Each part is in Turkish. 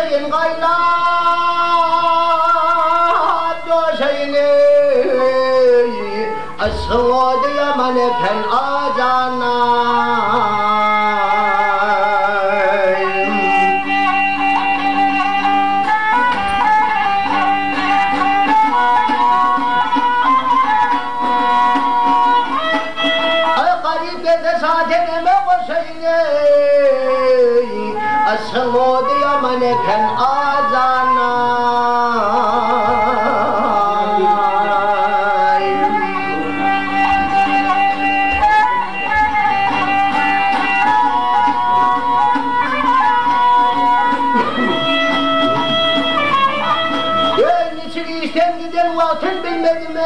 şeyin gayla şeyini asıl diyaman pen acana asıl diyaman pen acana bilmedim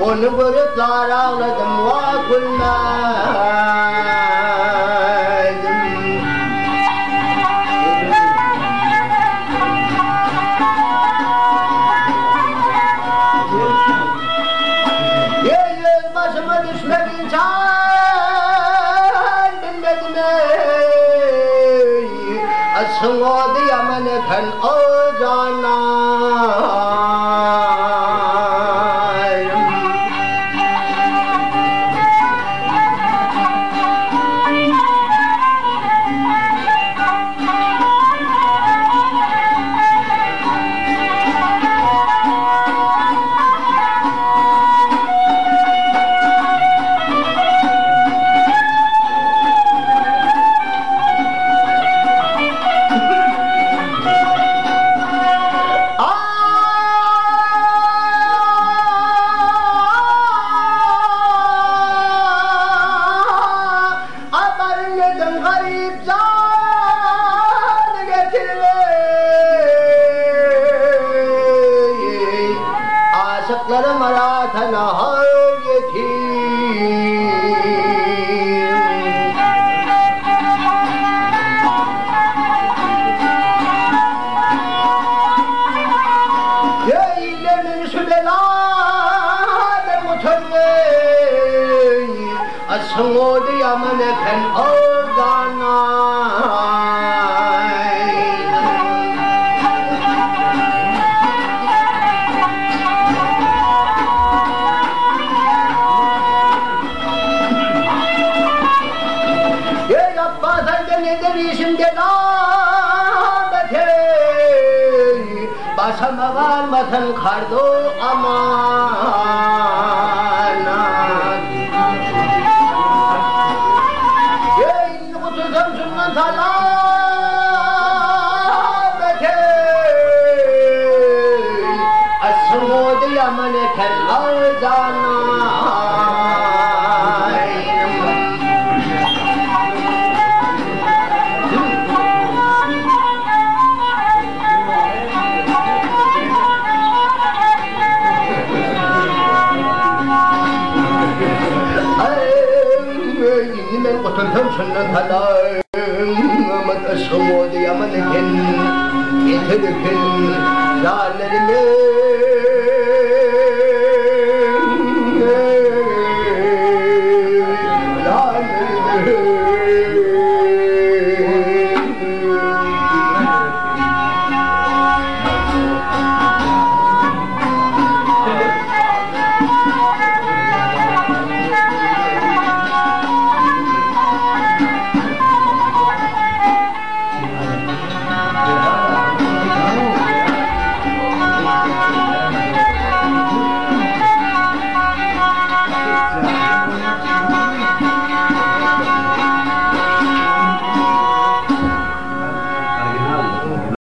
onu görüp zar ağladım va gülmedim başıma düşmek insan bilmedim asıl o diyaman pen acana garip can getirmeyi aşıklarım aratana har getir Geylemin şu beladır mutanneyi asıl o diyaman pen nedir işimde nâbeti başıma varmasın kardo amanat ey kutusum şundan talabeti asıl o diyaman eken alcanat من قتلهم شنن هلا ما تشمو دي من كن يتركن